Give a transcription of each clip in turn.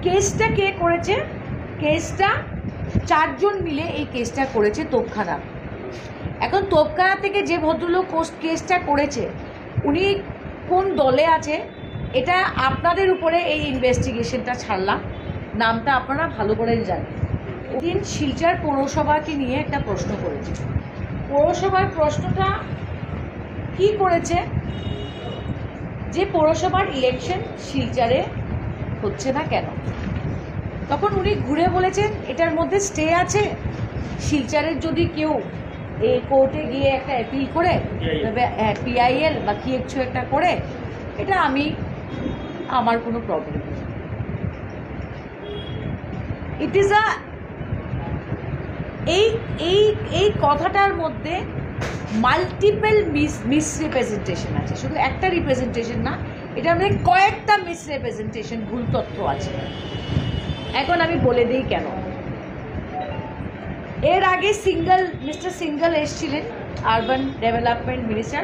কেসটা কে করেছে? কেসটা চারজন মিলে এই কেসটা করেছে তোপখানা। এখন তোপখানা থেকে যে ভদ্রলোক কেসটা করেছে উনি কোন দলে আছে এটা আপনাদের উপরে এই ইনভেস্টিগেশনটা ছাড়লাম, নামটা আপনারা ভালো করে জানেন। দিন শিলচর পৌরসভাকে নিয়ে একটা প্রশ্ন করেছে। পৌরসভার প্রশ্নটা কি করেছে যে পৌরসভার ইলেকশন শিলচরে হচ্ছে না কেন। তখন উনি ঘুরে বলেছেন এটার মধ্যে স্টে আছে, শিলচরের যদি কেউ এই কোর্টে গিয়ে একটা অ্যাপিল করে পিআইএল বা কি কিছু একটা করে, এটা আমার কোনো প্রবলেম নেই। ইট ইজ এই কথাটার মধ্যে মাল্টিপল মিসরিপ্রেজেন্টেশন আছে, শুধু একটা রিপ্রেজেন্টেশন না, এটার মধ্যে কয়েকটা মিসরিপ্রেজেন্টেশন, ভুল তথ্য আছে। এখন আমি বলে দিই কেন। এর আগে মিস্টার সিঙ্গল এসেছিলেন, আরবান ডেভেলপমেন্ট মিনিস্টার,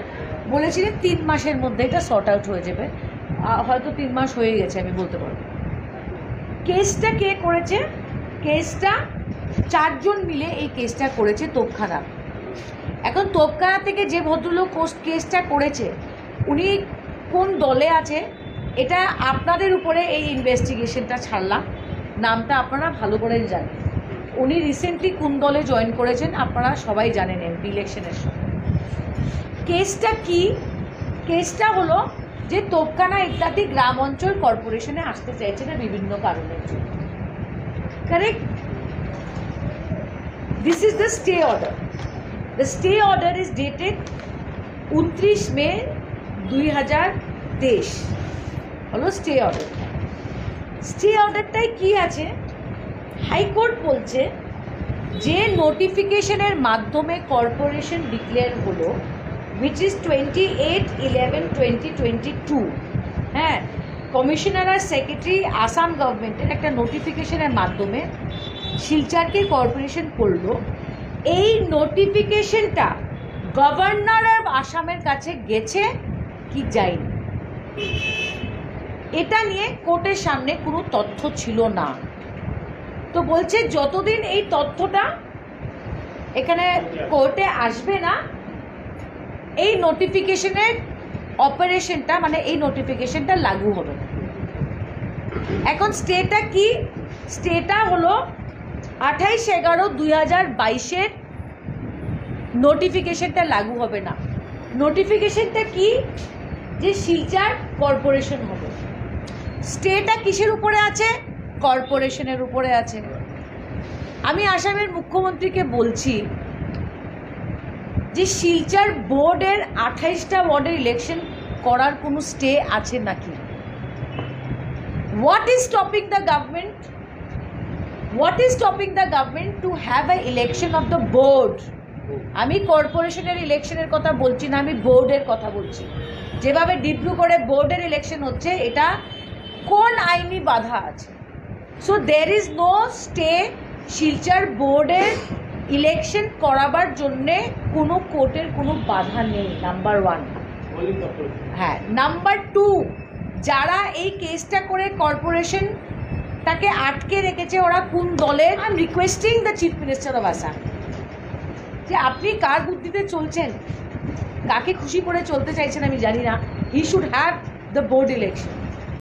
বলেছিলেন 3 মাসের মধ্যে এটা সর্ট আউট হয়ে যাবে। হয়তো 3 মাস হয়ে গেছে, আমি বলতে পারবো। কেসটা কে করেছে? কেসটা চারজন মিলে এই কেসটা করেছে তোপখানা। এখন তোপখানা থেকে যে ভদ্রলোক কেসটা করেছে উনি কোন দলে আছে এটা আপনাদের উপরে এই ইনভেস্টিগেশনটা ছাড়লাম, নামটা আপনারা ভালো করে জানেন। উনি রিসেন্টলি কোন দলে জয়েন করেছেন আপনারা সবাই জানেন এমপি ইলেকশনের সময়। কেসটা কি? কেসটা হলো যে তোপখানা ইত্যাদি গ্রাম অঞ্চল কর্পোরেশনে আসতে চাইছে না বিভিন্ন কারণের জন্য। Correct? This is the stay order. The stay order is dated 29 মে 2023 হলো স্টে অর্ডার। স্টে অর্ডারটায় কি আছে? হাইকোর্ট বলছে যে নোটিফিকেশনের মাধ্যমে কর্পোরেশন ডিক্লেয়ার হলো, which is 28/11/2022, হ্যাঁ, কমিশনার আর সেক্রেটারি আসাম গভর্নমেন্টের একটা নোটিফিকেশনের মাধ্যমে শিলচরকে কর্পোরেশন করলো। এই নোটিফিকেশনটা গভর্নর অফ আসামের কাছে গেছে কি যায়নি, এটা নিয়ে কোর্টের সামনে কোনো তথ্য ছিল না। তো বলছে যতদিন এই তথ্যটা এখানে কোর্টে আসবে না, এই নোটিফিকেশনের অপারেশনটা মানে এই নোটিফিকেশনটা লাগু হবে না। এখন স্টেটা কি? স্টেটা হলো 28/11/2022 নোটিফিকেশনটা লাগু হবে না। নোটিফিকেশনটা কি? যে শিলচর কর্পোরেশন হবে। স্টেটা কিসের উপরে আছে? কর্পোরেশনের উপরে আছে। আমি আসামের মুখ্যমন্ত্রীকে বলছি যে শিলচর বোর্ডের 28টা ওয়ার্ডের ইলেকশন করার কোনো স্টে আছে নাকি? What is stopping the government? What is stopping the government to have a election of the board? আমি কর্পোরেশনের ইলেকশনের কথা বলছি না, আমি বোর্ডের কথা বলছি। যেভাবে ডিব্রুগড়ে বোর্ডের ইলেকশন হচ্ছে, এটা কোন আইনি বাধা আছে? So there is no stay. Silchar বোর্ডের ইলেকশন করাবার জন্যে কোনো কোর্টের কোনো বাধা নেই, নাম্বার 1। হ্যাঁ, নাম্বার 2, যারা এই কেসটা করে কর্পোরেশনটাকে আটকে রেখেছে ওরা কোন দলের? I am requesting the chief minister of Assam যে আপনি কার বুদ্ধিতে চলছেন, কাকে খুশি করে চলতে চাইছেন আমি জানি না। He should have the board election.